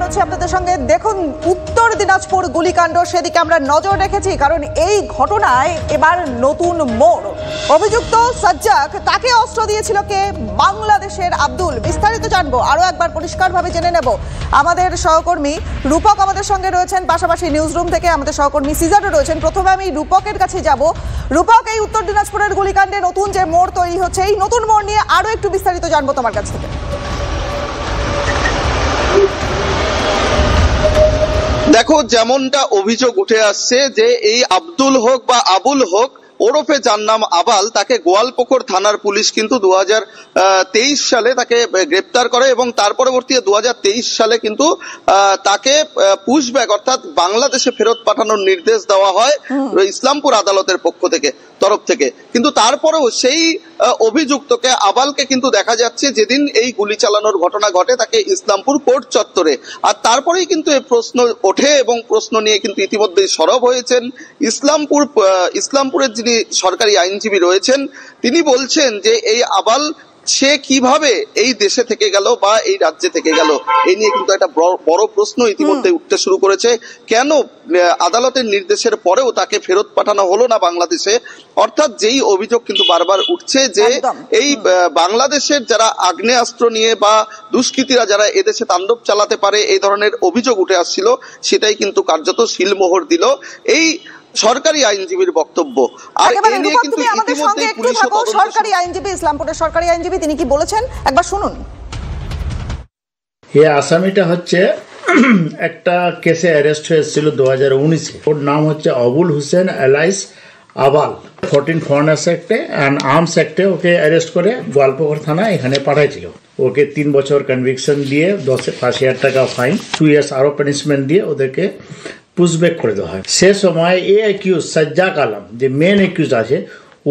হচ্ছে আপনাদের সঙ্গে। দেখুন, উত্তর দিনাজপুর গুলিকাণ্ড, সেদিকে আমরা নজর রেখেছি, কারণ এই ঘটনায় এবার নতুন মোড়। অভিযুক্ত সাজ্জাক, তাকে অস্ত্র দিয়েছিল কে? বাংলাদেশের আব্দুল। বিস্তারিত জানবো, আরো একবার পরিষ্কারভাবে জেনে নেব। আমাদের সহকর্মী রূপক আমাদের সঙ্গে রয়েছেন, পাশাপাশি নিউজ রুম থেকে আমাদের সহকর্মী সিজারও রয়েছেন। প্রথমে আমি রূপকের কাছে যাব। রূপক, এই উত্তর দিনাজপুরের গুলিকাণ্ডে নতুন যে মোড় তৈরি হচ্ছে, এই নতুন মোড় নিয়ে আরো একটু বিস্তারিত জানবো তোমার কাছ থেকে। দেখো, যেমনটা অভিযোগ উঠে আসছে যে এই আব্দুল হোক বা আবুল হোক ওরফে যার নাম আবাল, তাকে গোয়ালপুকুর থানার পুলিশ কিন্তু 2023 সালে তাকে গ্রেপ্তার করে এবং তার পরবর্তী 2023 সালে কিন্তু তাকে পুশব্যাক অর্থাৎ বাংলাদেশে ফেরত পাঠানোর নির্দেশ দেওয়া হয় ইসলামপুর আদালতের তরফ থেকে। কিন্তু তারপরেও সেই অভিযুক্তকে আবালকে কিন্তু দেখা যাচ্ছে যেদিন এই গুলি চালানোর ঘটনা ঘটে তাকে ইসলামপুর কোর্ট চত্বরে। আর তারপরেই কিন্তু এই প্রশ্ন ওঠে এবং প্রশ্ন নিয়ে কিন্তু ইতিমধ্যেই সরব হয়েছেন ইসলামপুরের যিনি সরকারি আইনজীবী রয়েছেন। তিনি বলছেন যে এই আবাল সে কিভাবে এই দেশে থেকে গেল বা এই রাজ্যে থেকে গেল, এই নিয়ে কিন্তু একটা বড় প্রশ্ন ইতিমধ্যে উঠতে শুরু করেছে। কেন আদালতের নির্দেশের পরেও তাকে ফেরত পাঠানো হলো না বাংলাদেশে? অর্থাৎ যেই অভিযোগ কিন্তু বারবার উঠছে যে এই বাংলাদেশের যারা আগ্নেয়াস্ত্র নিয়ে বা দুষ্কৃতীরা যারা এদেশে তাণ্ডব চালাতে পারে, এই ধরনের অভিযোগ উঠে আসছিল, সেটাই কিন্তু কার্যত সিলমোহর দিল এই সরকারি আইনজীবীর বক্তব্য। আর এই নিয়ে কিন্তু ইতিমধ্যেই পুলিশ সরকারি আইনজীবী, ইসলামপুরের সরকারি আইনজীবী, তিনি কি বলেছেন একবার শুনুন। এই আসামিটা হচ্ছে একটা কেসে অ্যারেস্ট হয়েছিল 2019-এ। ওর নাম হচ্ছে আবুল হোসেন এলাইস আবাল। 14 ফরেনার্স অ্যাক্টে অ্যান্ড আর্মস অ্যাক্টে ওকে অ্যারেস্ট করে গোয়ালপুকুর থানা এখানে পাঠাইছিল। ওকে 3 বছর কনভিকশন দিয়ে 50,000 টাকা ফাইন, 2 ইয়ার্স আরো পানিশমেন্ট দিয়ে ওদেরকে পুশব্যাক করে দেওয়া হয়। সে সময় এ অ্যাকিউজ সাজ্জাক আলম, যে মেন অ্যাকিউজ আছে,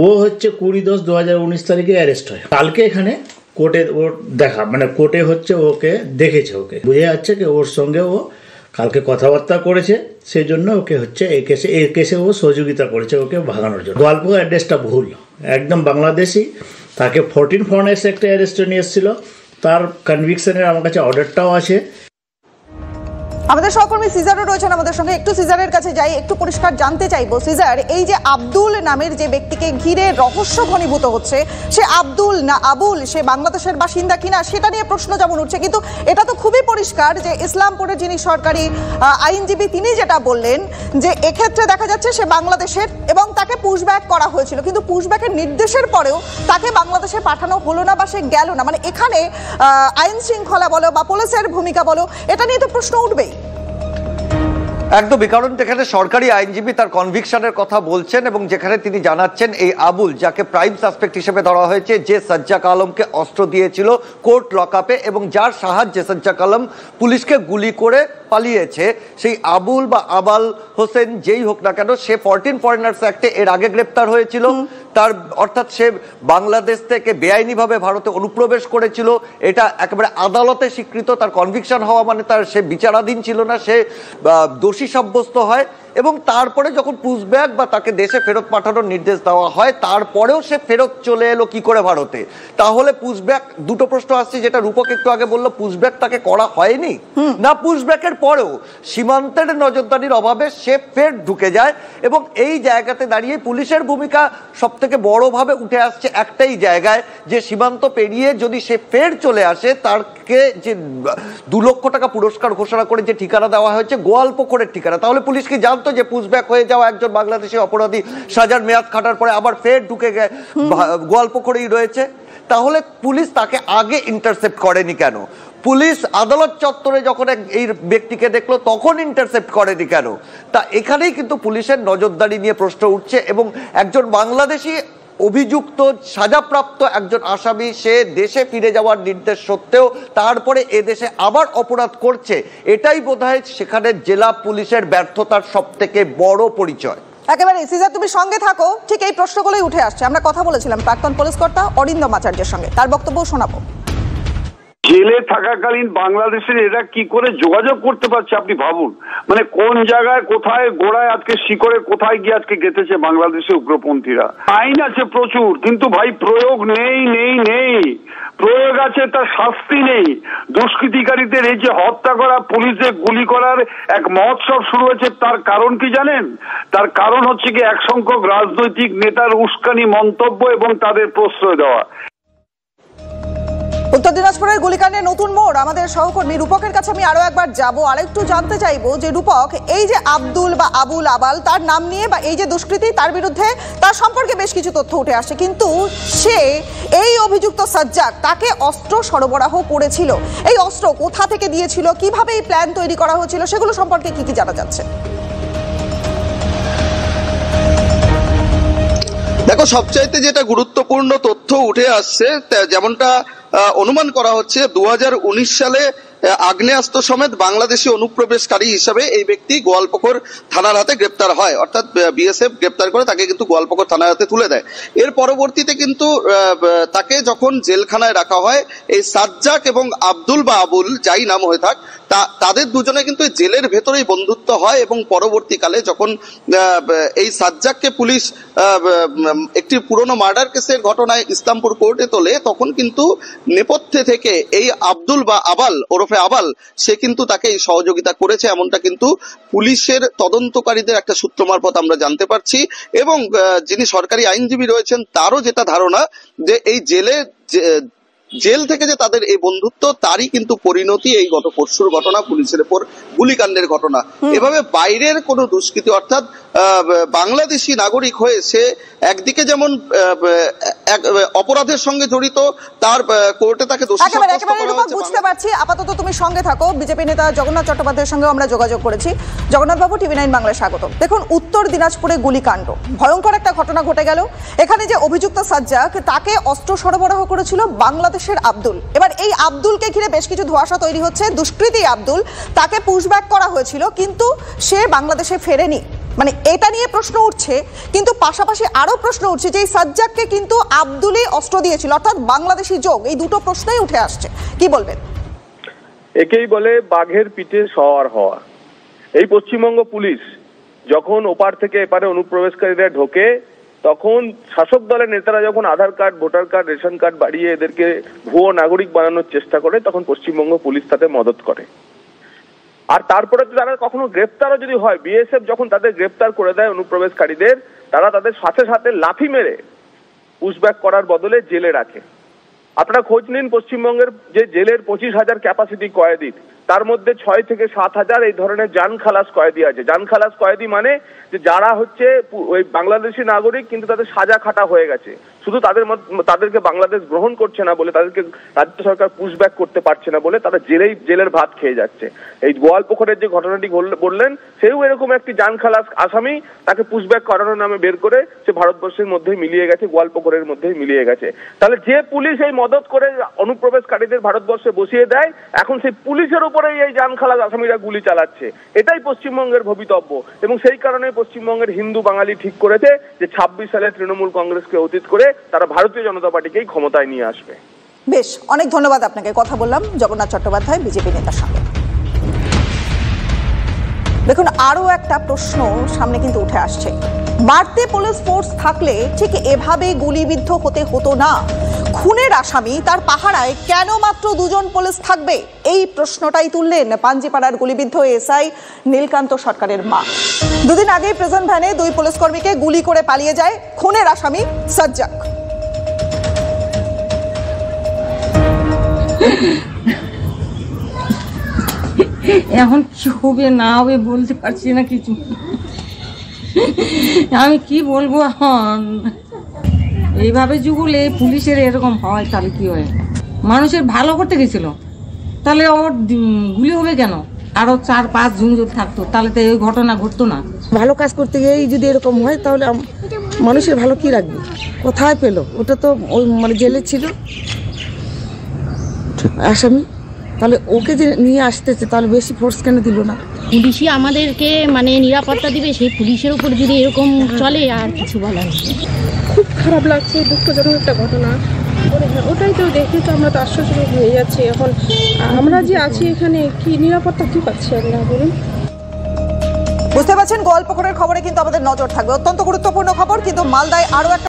ও হচ্ছে 20/10/2019 তারিখে অ্যারেস্ট হয়। কালকে এখানে কোর্টে ওর দেখা, মানে কোর্টে হচ্ছে ওকে দেখেছে, ওকে বুঝে যাচ্ছে কি ওর সঙ্গে ও কালকে কথাবার্তা করেছে, সেই জন্য ওকে হচ্ছে এই কেসে ও সহযোগিতা করেছে ওকে ভাগানোর জন্য। গোয়ালপুকুর অ্যাড্রেসটা ভুল, একদম বাংলাদেশি। তাকে 14 ফরেনার্স অ্যাক্টে অ্যারেস্টে নিয়ে এসেছিল। তার কনভিকশনের আমার কাছে অর্ডারটাও আছে। আমাদের সহকর্মী সিজারও রয়েছেন আমাদের সঙ্গে, একটু সিজারের কাছে যাই, একটু পরিষ্কার জানতে চাইবো। সিজার, এই যে আব্দুল নামের যে ব্যক্তিকে ঘিরে রহস্য ঘনীভূত হচ্ছে, সে আব্দুল না আবুল, সে বাংলাদেশের বাসিন্দা কিনা, সেটা নিয়ে প্রশ্ন যেমন উঠছে, কিন্তু এটা তো খুবই পরিষ্কার যে ইসলামপুরের যিনি সরকারি আইনজীবী তিনি যেটা বললেন যে এক্ষেত্রে দেখা যাচ্ছে সে বাংলাদেশের এবং তাকে পুশব্যাক করা হয়েছিল, কিন্তু পুশব্যাকের নির্দেশের পরেও তাকে বাংলাদেশে পাঠানো হলো না বা সে গেল না। মানে এখানে আইন শৃঙ্খলা বলো বা পুলিশের ভূমিকা বলো, এটা নিয়ে তো প্রশ্ন উঠবেই। একদমই, কারণ যেখানে সরকারি আইনজীবী তার কনভিকশনের কথা বলছেন এবং যেখানে তিনি জানাচ্ছেন এই আবুল, যাকে প্রাইম সাসপেক্ট হিসেবে ধরা হয়েছে, যে সাজ্জাক আলমকে অস্ত্র দিয়েছিল কোর্ট লকআপে এবং যার সাহায্যে সাজ্জাক আলম পুলিশকে গুলি করে পালিয়েছে, সেই আবুল বা আবাল হোসেন যেই হোক না কেন, সে 14 ফরেনার্স অ্যাক্টে এর আগে গ্রেপ্তার হয়েছিল। তার অর্থাৎ সে বাংলাদেশ থেকে বেআইনিভাবে ভারতে অনুপ্রবেশ করেছিল, এটা একেবারে আদালতে স্বীকৃত। তার কনভিকশন হওয়া মানে সে বিচারাধীন ছিল না, সে দোষী সাব্যস্ত হয়। এবং তারপরে যখন পুশব্যাক বা তাকে দেশে ফেরত পাঠানোর নির্দেশ দেওয়া হয়, তারপরেও সে ফেরত চলে এলো কি করে ভারতে? তাহলে পুশব্যাক, দুটো প্রশ্ন আসছে, যেটা রূপক একটু আগে বললো, পুশব্যাক তাকে করা হয়নি না, পুশব্যাকের পরেও সীমান্তের নজরদারির অভাবে সে ফের ঢুকে যায়। এবং এই জায়গাতে দাঁড়িয়ে পুলিশের ভূমিকা সব থেকে বড়ভাবে উঠে আসছে একটাই জায়গায়, যে সীমান্ত পেরিয়ে যদি সে ফের চলে আসে, তারকে যে 2 লক্ষ টাকা পুরস্কার ঘোষণা করে যে ঠিকানা দেওয়া হয়েছে গোয়ালপুকুরের ঠিকানা, তাহলে পুলিশ কি জানতো যে পুশব্যাক হয়ে যাওয়া একজন বাংলাদেশি অপরাধী সাজার মেয়াদ খাটার পরে আবার ফের ঢুকে গোয়ালপুকুরেই রয়েছে? তাহলে পুলিশ তাকে আগে ইন্টারসেপ্ট করেনি কেন? পুলিশ আদালত চত্বরে যখন এই ব্যক্তিকে দেখলো তখন ইন্টারসেপ্ট করেনি কেন? তা এখানেই কিন্তু পুলিশের নজরদারি নিয়ে প্রশ্ন উঠছে। এবং একজন বাংলাদেশি অভিযুক্ত, সাজাপ্রাপ্ত একজন আসামি, সে দেশে ফিরে যাওয়ার নির্দেশ সত্ত্বেও তারপরে এদেশে আবার অপরাধ করছে, এটাই বোধহয় সেখানে জেলা পুলিশের ব্যর্থতার সবথেকে বড় পরিচয়। একেবারে সিজার, তুমি সঙ্গে থাকো, ঠিক এই প্রশ্নগুলোই উঠে আসছে। আমরা কথা বলেছিলাম প্রাক্তন পুলিশ কর্তা অরিন্দম আচার্যের সঙ্গে, তার বক্তব্য শোনাবো। জেলে থাকাকালীন বাংলাদেশের এরা কি করে যোগাযোগ করতে পারছে আপনি ভাবুন। মানে কোন জায়গায় কোথায় গোড়ায় আজকে শিকড়ে কোথায় গিয়ে আজকে গেঁথেছে বাংলাদেশে উগ্রপন্থীরা। আইন আছে প্রচুর, কিন্তু ভাই প্রয়োগ নেই নেই নেই। প্রয়োগ আছে, তার শাস্তি নেই। দুষ্কৃতিকারীদের এই যে হত্যা করা, পুলিশে গুলি করার এক মহোৎসব শুরু হয়েছে, তার কারণ কি জানেন? তার কারণ হচ্ছে কি এক সংখ্যক রাজনৈতিক নেতার উস্কানি মন্তব্য এবং তাদের প্রশ্রয় দেওয়া। উত্তর দিনাজপুরের গুলিকাণ্ডে নতুন মোড়। আমাদের সহকর্মী রূপকের কাছে আমি আরো একবার যাবো, আরেকটু জানতে চাইবো যে রূপক, এই যে আব্দুল বা আবুল আবাল তার নাম নিয়ে বা এই যে দুষ্কৃতী, তার বিরুদ্ধে তার সম্পর্কে বেশ কিছু তথ্য উঠে আসে, কিন্তু সে এই অভিযুক্ত সাজ্জাক তাকে অস্ত্র সরবরাহ করেছিল। এই অস্ত্র কোথা থেকে দিয়েছিল, কিভাবে এই প্ল্যান তৈরি করা হয়েছিল, সেগুলো সম্পর্কে কি কি জানা যাচ্ছে? দেখো, সবচাইতে যেটা গুরুত্বপূর্ণ তথ্য উঠে আসছে, যেমনটা অনুমান করা হচ্ছে 2019 সালে আগ্নেয়াস্ত্র সমেত বাংলাদেশি অনুপ্রবেশকারী হিসেবে এই ব্যক্তি গোয়ালপুকুর থানার হাতে গ্রেপ্তার হয়, অর্থাৎ বিএসএফ গ্রেপ্তার করে তাকে কিন্তু গোয়ালপুকুর থানার হাতে তুলে দেয়। এর পরবর্তীতে কিন্তু তাকে যখন জেলখানায় রাখা হয়, এই সাজ্জাক এবং আব্দুল বা আবুল যাই নাম হয়ে থাক, তাদের দুজনে কিন্তু জেলের ভেতরেই বন্ধুত্ব হয় এবং পরবর্তীকালে যখন এই সাজ্জাককে পুলিশ একটি পুরনো মার্ডার কেসের ঘটনায় ইসলামপুর কোর্টে তোলে, তখন কিন্তু নেপথ্যে থেকে এই আব্দুল বা আবাল ওরফে আবাল সে কিন্তু তাকে এই সহযোগিতা করেছে, এমনটা কিন্তু পুলিশের তদন্তকারীদের একটা সূত্র মারফত আমরা জানতে পারছি। এবং যিনি সরকারি আইনজীবী রয়েছেন তারও যেটা ধারণা যে এই জেল থেকে যে তাদের এই বন্ধুত্ব, তারই কিন্তু পরিণতি এই গত পরশুর ঘটনা, পুলিশের উপর গুলিকাণ্ডের ঘটনা। এভাবে বাইরের কোনো দুষ্কৃতী অর্থাৎ বাংলাদেশি নাগরিক হয়ে সে একদিকে যেমন অপরাধের সঙ্গে জড়িত, তার কোর্টে তাকে দোষী সাব্যস্ত করা হয়েছে। বুঝতে পারছি, আপাতত তুমি সঙ্গে থাকো। বিজেপি নেতা জগন্নাথ চট্টোপাধ্যায়ের সঙ্গে আমরা যোগাযোগ করেছি। জগন্নাথ বাবু, টিভি 9 বাংলায় স্বাগত। দেখুন, উত্তর দিনাজপুরে গুলিকাণ্ড, ভয়ঙ্কর একটা ঘটনা ঘটে গেল। এখানে যে অভিযুক্ত সাজ্জাক, তাকে অস্ত্র সরবরাহ করেছিল বাংলাদেশের আব্দুল। এবার এই আব্দুলকে ঘিরে বেশ কিছু ধোঁয়াশা তৈরি হচ্ছে। দুষ্কৃতী আব্দুল, তাকে পুশব্যাক করা হয়েছিল, কিন্তু সে বাংলাদেশে ফেরেনি। মানে এটা নিয়ে প্রশ্ন উঠছে, কিন্তু পাশাপাশি আরো প্রশ্ন উঠছে যে এই সাজ্জাককে কিন্তু আব্দুলই অস্ত্র দিয়েছিল, অর্থাৎ বাংলাদেশি যোগ। এই দুটো প্রশ্নই উঠে আসছে, কি বলবেন? একেই বলে বাঘের পিঠে সওয়ার হওয়া। এই পশ্চিমবঙ্গ পুলিশ যখন ওপার থেকে এপারে অনুপ্রবেশকারীরা ঢোকে, তখন শাসক দলের নেতারা যখন Aadhaar card, voter card, ration card বাড়িয়ে এদেরকে ভুয়ো নাগরিক বানানোর চেষ্টা করে, তখন পশ্চিমবঙ্গ পুলিশ তাতে মদত করে। আর তারপরে তারা কখনো গ্রেপ্তারও যদি হয়, বিএসএফ যখন তাদের গ্রেপ্তার করে দেয় অনুপ্রবেশকারীদের, তারা তাদের সাথে সাথে লাথি মেরে পুশব্যাক করার বদলে জেলে রাখে। আপনারা খোঁজ নিন, পশ্চিমবঙ্গের যে জেলের 25,000 ক্যাপাসিটি কয়েদির, তার মধ্যে 6 থেকে 7,000 এই ধরনের জান খালাস কয়েদি আছে। জান খালাস কয়েদি মানে যে যারা হচ্ছে ওই বাংলাদেশি নাগরিক, কিন্তু তাদের সাজা খাটা হয়ে গেছে, শুধু তাদেরকে বাংলাদেশ গ্রহণ করছে না বলে, তাদেরকে রাজ্য সরকার পুশব্যাক করতে পারছে না বলে তারা জেলের ভাত খেয়ে যাচ্ছে। এই গোয়ালপুকুরের যে ঘটনাটি বললেন, সেও এরকম একটি জান খালাস আসামি, তাকে পুশব্যাক করানোর নামে বের করে সে ভারতবর্ষের মধ্যেই মিলিয়ে গেছে, গোয়ালপুকুরের মধ্যেই মিলিয়ে গেছে। তাহলে যে পুলিশ এই মদত করে অনুপ্রবেশকারীদের ভারতবর্ষে বসিয়ে দেয়, এখন সেই পুলিশের উপরেই এই জান খালাস আসামিরা গুলি চালাচ্ছে। এটাই পশ্চিমবঙ্গের ভবিতব্য। এবং সেই কারণে পশ্চিমবঙ্গের হিন্দু বাঙালি ঠিক করেছে যে 26 সালে তৃণমূল কংগ্রেসকে অতীত করে তারা ভারতীয় জনতা পার্টিকেই ক্ষমতায় নিয়ে আসবে। বেশ, অনেক ধন্যবাদ আপনাকে। কথা বললাম জগন্নাথ চট্টোপাধ্যায়, বিজেপি নেতার সঙ্গে। দেখুন, আরো একটা প্রশ্ন সামনে কিন্তু উঠে আসছে। বাড়তি পুলিশ ফোর্স থাকলে ঠিক এভাবে গুলিবিদ্ধ হতে হতো না। খুনের আসামি, তার পাহারায় কেন মাত্র 2 জন পুলিশ থাকবে? এই প্রশ্নটাই তুললেন পাঞ্জিপাড়ার গুলিবিদ্ধ এসআই নীলকান্ত সরকারের মা। 2 দিন আগেই প্রিজন ভ্যানে 2 পুলিশ কর্মীকে গুলি করে পালিয়ে যায় খুনের আসামি সাজ্জাক। এখন কি হবে না হবে বলতে পারছি না কিছু। আমি কি বলবো এখন? এইভাবে যুগলে পুলিশের এরকম হয় তাহলে কি হয়? মানুষের ভালো করতে গেছিল, তাহলে ওর গুলি হবে কেন? আরো 4-5 জন যদি থাকতো তাহলে তো এই ঘটনা ঘটতো না। ভালো কাজ করতে গিয়েই যদি এরকম হয়, তাহলে মানুষের ভালো কি রাখবে? কোথায় পেলো? ওটা তো ওই মানে জেলে ছিল আসামি, তাহলে ওকে যে নিয়ে আসতেছে, তাহলে বেশি ফোর্স কেন দিল না? পুলিশই আমাদেরকে মানে নিরাপত্তা দিবে, সেই পুলিশের উপর যদি এরকম চলে, আর কিছু বলার নেই। খুব খারাপ লাগছে, দুঃখজনক একটা ঘটনা। ওটাই তো দেখে তো আমরা তো আশ্চর্য হয়ে যাচ্ছি। এখন আমরা যে আছি এখানে কি নিরাপত্তা কি পাচ্ছি আমরা বলুন। বুঝতে পারছেন গোয়ালপুকুরের খবরে কিন্তু আমাদের নজর থাকবে। অত্যন্ত গুরুত্বপূর্ণ খবর, কিন্তু মালদায় আরো একটা